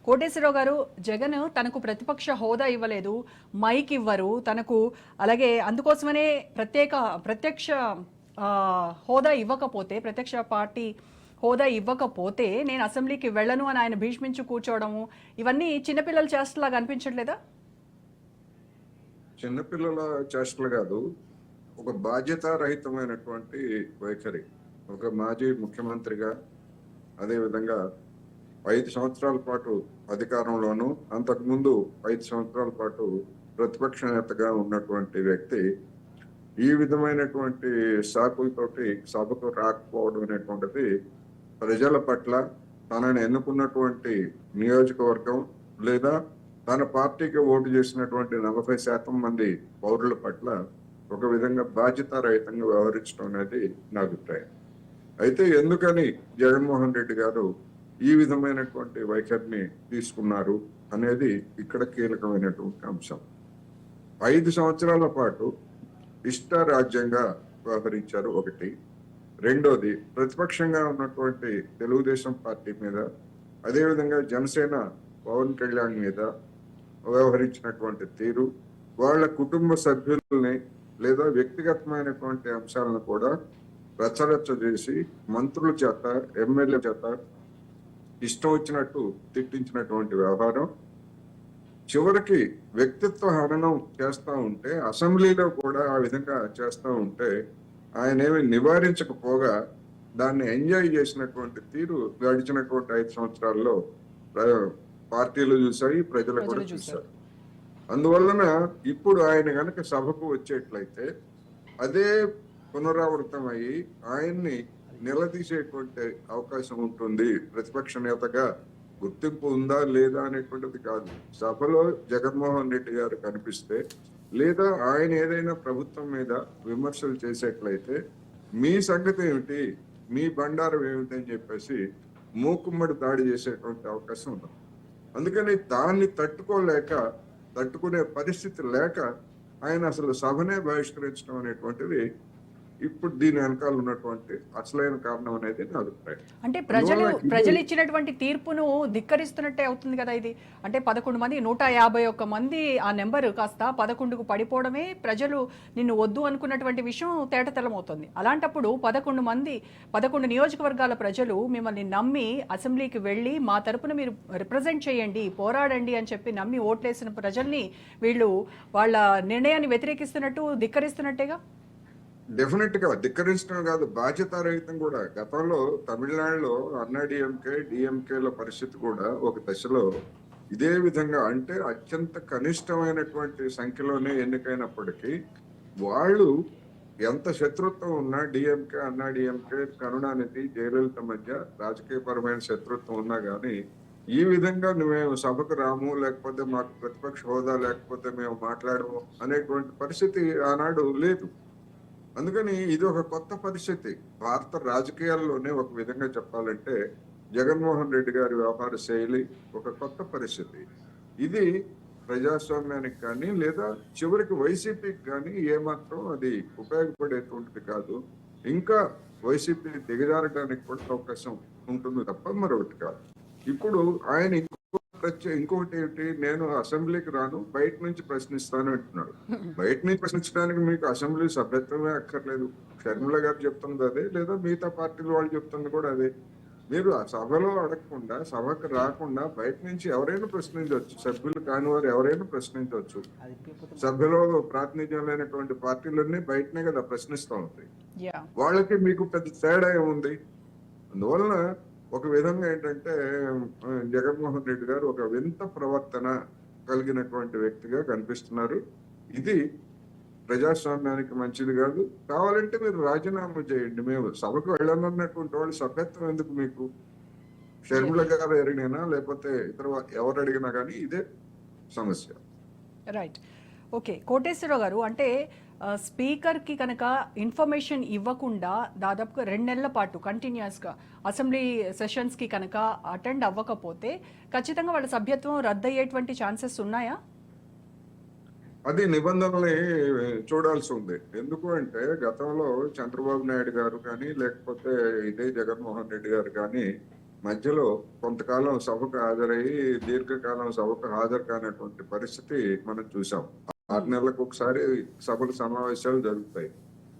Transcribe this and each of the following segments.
కోటేశ్వరరావు గారు, జగన్ తనకు ప్రతిపక్ష హోదా ఇవ్వలేదు, మైక్ ఇవ్వరు తనకు, అలాగే అందుకోసమనే ప్రత్యక్ష హోదా ఇవ్వకపోతే, ప్రత్యక్ష పార్టీ హోదా ఇవ్వకపోతే నేను అసెంబ్లీకి వెళ్ళను అని ఆయన భీష్మించి కూర్చోవడము, ఇవన్నీ చిన్నపిల్లల చేష్టలాగా అనిపించట్లేదా? చిన్నపిల్లల చేష్టలు కాదు, ఒక బాధ్యతారహితమైనటువంటి వైఖరి. ఒక మాజీ ముఖ్యమంత్రిగా, అదేవిధంగా 5 సంవత్సరాల పాటు అధికారంలోనూ, అంతకుముందు 5 సంవత్సరాల పాటు ప్రతిపక్ష నేతగా ఉన్నటువంటి వ్యక్తి ఈ విధమైనటువంటి సాకులతోటి సభకు రాకపోవడం అనేటువంటిది ప్రజల పట్ల, తనని ఎన్నుకున్నటువంటి నియోజకవర్గం లేదా తన పార్టీకి ఓటు చేసినటువంటి 40% మంది పౌరుల పట్ల ఒక విధంగా బాధ్యతారహితంగా వ్యవహరించడం అనేది నా అభిప్రాయం. అయితే ఎందుకని జగన్మోహన్ రెడ్డి గారు ఈ విధమైనటువంటి వైఖరిని తీసుకున్నారు అనేది ఇక్కడ కీలకమైనటువంటి అంశం. 5 సంవత్సరాల పాటు ఇష్టారాజ్యంగా వ్యవహరించారు ఒకటి. రెండోది, ప్రతిపక్షంగా ఉన్నటువంటి తెలుగుదేశం పార్టీ మీద, అదేవిధంగా జనసేన పవన్ కళ్యాణ్ మీద వ్యవహరించినటువంటి తీరు, వాళ్ళ కుటుంబ సభ్యుల్ని లేదా వ్యక్తిగతమైనటువంటి అంశాలను కూడా రచ్చరచ్చ చేసి మంత్రుల చేత, ఎమ్మెల్యే చేత ఇష్టం వచ్చినట్టు తిట్టించినటువంటి వ్యవహారం. చివరికి వ్యక్తిత్వ హననం చేస్తూ ఉంటే, అసెంబ్లీలో కూడా ఆ విధంగా చేస్తూ ఉంటే ఆయన ఏమి నివారించకపోగా దాన్ని ఎంజాయ్ చేసినటువంటి తీరు గడిచినటువంటి 5 సంవత్సరాల్లో పార్టీలు చూసాయి, ప్రజలు కూడా చూశారు. అందువలన ఇప్పుడు ఆయన గనక సభకు వచ్చేట్లయితే అదే పునరావృతం అయ్యి ఆయన్ని నిలదీసేటువంటి అవకాశం ఉంటుంది. ప్రతిపక్ష నేతగా గుర్తింపు ఉందా లేదా అనేటువంటిది కాదు. సభలో జగన్మోహన్ రెడ్డి గారు కనిపిస్తే, లేదా ఆయన ఏదైనా ప్రభుత్వం మీద విమర్శలు చేసేట్లయితే మీ సంగతి ఏమిటి, మీ బండారం ఏమిటి అని చెప్పేసి మూకుమ్మడి దాడి చేసేటువంటి అవకాశం ఉంది. అందుకని దాన్ని తట్టుకునే పరిస్థితి లేక ఆయన అసలు సభనే బహిష్కరించడం అనేటువంటిది ఇప్పుడు దీని వెనకాల ఉన్నటువంటి అసలైన కారణం అనేది నా అభిప్రాయం. అంటే ప్రజలు ఇచ్చినటువంటి తీర్పును ధిక్కరిస్తున్నట్టే అవుతుంది కదా ఇది. అంటే 11 మంది 151 మంది ఆ నెంబర్ కాస్త 11కు పడిపోవడమే ప్రజలు నిన్ను వద్దు అనుకున్నటువంటి విషయం తేటతెల్లమవుతుంది. అలాంటప్పుడు 11 నియోజకవర్గాల ప్రజలు మిమ్మల్ని నమ్మి అసెంబ్లీకి వెళ్ళి మా తరపున మీరు రిప్రజెంట్ చేయండి, పోరాడండి అని చెప్పి నమ్మి ఓట్లేసిన ప్రజల్ని వీళ్ళు వాళ్ళ నిర్ణయాన్ని వ్యతిరేకిస్తున్నట్టు, ధిక్కరిస్తున్నట్టేగా. డెఫినెట్ గా ధిక్కరించడం కాదు, బాధ్యతారహితం కూడా. గతంలో తమిళనాడులో డిఎంకేల పరిస్థితి కూడా ఒక దశలో ఇదే విధంగా, అంటే అత్యంత కనిష్టమైనటువంటి సంఖ్యలోనే ఎన్నికైనప్పటికీ వాళ్ళు ఎంత శత్రుత్వం ఉన్నా, డిఎంకే, కరుణానిధి, జయలలిత మధ్య రాజకీయపరమైన శత్రుత్వం ఉన్నా కానీ ఈ విధంగా మేము సభకు రాము, లేకపోతే మాకు ప్రతిపక్ష హోదా లేకపోతే మేము మాట్లాడము అనేటువంటి పరిస్థితి ఆనాడు లేదు. అందుకని ఇది ఒక కొత్త పరిస్థితి భారత రాజకీయాల్లోనే. ఒక విధంగా చెప్పాలంటే జగన్మోహన్ రెడ్డి గారి వ్యవహార శైలి ఒక కొత్త పరిస్థితి. ఇది ప్రజాస్వామ్యానికి కానీ లేదా చివరికి వైసీపీకి కానీ ఏమాత్రం అది ఉపయోగపడేటువంటిది కాదు. ఇంకా వైసీపీ దిగజారడానికి కూడా అవకాశం ఉంటుంది తప్ప మరొకటి కాదు. ఇప్పుడు ఆయన ఇంకొకటి ఏంటి, నేను అసెంబ్లీకి రాను, బయట నుంచి ప్రశ్నిస్తాను అంటున్నాడు. బయట నుంచి ప్రశ్నించడానికి మీకు అసెంబ్లీ సభ్యత్వమే అక్కర్లేదు. షర్మిల గారు చెప్తున్నది అదే, లేదా మిగతా పార్టీల వాళ్ళు చెప్తున్నది కూడా అదే. మీరు ఆ సభలో అడగకుండా, సభకు రాకుండా బయట నుంచి ఎవరైనా ప్రశ్నించవచ్చు. సభ్యులు కాని వారు ఎవరైనా ప్రశ్నించవచ్చు. సభ్యులో ప్రాతినిధ్యం లేనటువంటి పార్టీలన్నీ బయటనే కదా ప్రశ్నిస్తూ ఉంటాయి. వాళ్ళకి మీకు పెద్ద తేడా ఏముంది? అందువలన ఒక విధంగా ఏంటంటే జగన్మోహన్ రెడ్డి గారు ఒక వింత ప్రవర్తన కలిగినటువంటి వ్యక్తిగా కనిపిస్తున్నారు. ఇది ప్రజాస్వామ్యానికి మంచిది కాదు. కావాలంటే మీరు రాజీనామా చేయండి, మేము సభకు వెళ్ళనన్నటువంటి వాళ్ళు సభ్యత్వం ఎందుకు మీకు? షర్మిల గారు అడిగినా లేకపోతే ఇతర ఎవరు అడిగినా కానీ ఇదే సమస్య. రైట్. ఓకే కోటేశ్వరరావు గారు, అంటే స్పీకర్కి కనుక ఇన్ఫర్మేషన్ ఇవ్వకుండా దాదాపుగా 2 నెలల పాటు కంటిన్యూస్గా అసెంబ్లీ సెషన్స్కి కనుక అటెండ్ అవ్వకపోతే ఖచ్చితంగా వాళ్ళ సభ్యత్వం రద్దయ్యేటువంటి ఛాన్సెస్ ఉన్నాయా? అది నిబంధనల్ని చూడాల్సి ఉంది. ఎందుకు అంటే గతంలో చంద్రబాబు నాయుడు గారు కానీ లేకపోతే ఇదే జగన్మోహన్ రెడ్డి గారు కానీ మధ్యలో కొంతకాలం సభకు హాజరయ్యి దీర్ఘకాలం సభకు హాజరు కానటువంటి పరిస్థితి మనం చూసాం. 6 నెలలకు ఒకసారి సభల సమావేశాలు జరుగుతాయి.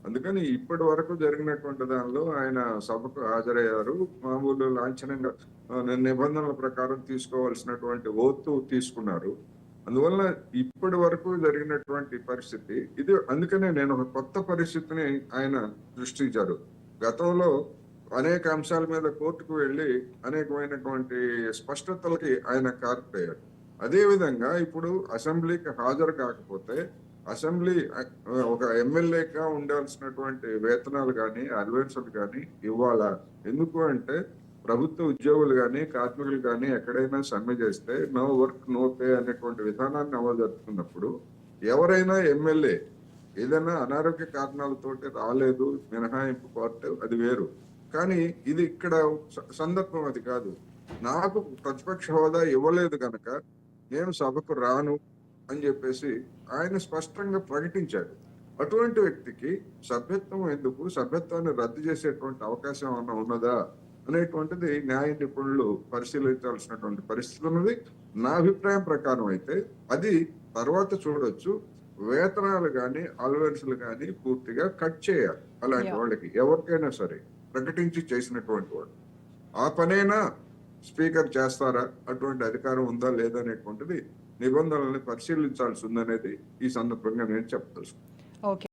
అందుకని ఇప్పటి వరకు జరిగినటువంటి దానిలో ఆయన సభకు హాజరయ్యారు. మామూలు లాంఛనంగా నిబంధనల ప్రకారం తీసుకోవాల్సినటువంటి ఓతు తీసుకున్నారు. అందువల్ల ఇప్పటి వరకు జరిగినటువంటి పరిస్థితి ఇది. అందుకనే నేను ఒక కొత్త పరిస్థితిని ఆయన సృష్టించారు. గతంలో అనేక అంశాల మీద కోర్టుకు వెళ్ళి అనేకమైనటువంటి స్పష్టతలకి ఆయన కారకుడయ్యాడు. అదే విధంగా ఇప్పుడు అసెంబ్లీకి హాజరు కాకపోతే అసెంబ్లీ ఒక ఎమ్మెల్యేగా ఉండాల్సినటువంటి వేతనాలు కానీ అలవెన్సులు కానీ ఇవ్వాలా? ఎందుకు అంటే ప్రభుత్వ ఉద్యోగులు కానీ కార్మికులు కానీ ఎక్కడైనా సమ్మె చేస్తే నో వర్క్ నో పే అనేటువంటి విధానాన్ని అమలు జరుపుతున్నప్పుడు ఎవరైనా ఎమ్మెల్యే ఏదైనా అనారోగ్య కారణాలతోటి రాలేదు, మినహాయింపు కోర్టు, అది వేరు. కానీ ఇది ఇక్కడ సందర్భం అది కాదు. నాకు ప్రతిపక్ష హోదా ఇవ్వలేదు కనుక నేను సభకు రాను అని చెప్పేసి ఆయన స్పష్టంగా ప్రకటించాడు. అటువంటి వ్యక్తికి సభ్యత్వం ఎందుకు, సభ్యత్వాన్ని రద్దు చేసేటువంటి అవకాశం ఏమన్నా ఉన్నదా అనేటువంటిది న్యాయ నిపుణులు పరిశీలించాల్సినటువంటి పరిస్థితి ఉన్నది. నా అభిప్రాయం ప్రకారం అయితే అది తర్వాత చూడొచ్చు. వేతనాలు కానీ అలవెన్సులు కానీ పూర్తిగా కట్ చేయాలి అలాంటి వాళ్ళకి, ఎవరికైనా సరే ప్రకటించి చేసినటువంటి వాళ్ళు. ఆ పనైనా స్పీకర్ చేస్తారా, అటువంటి అధికారం ఉందా లేదా అనేటువంటిది నిబంధనల్ని పరిశీలించాల్సి ఉందనేది ఈ సందర్భంగా నేను చెప్పదలుచుకున్నాను. ఓకే.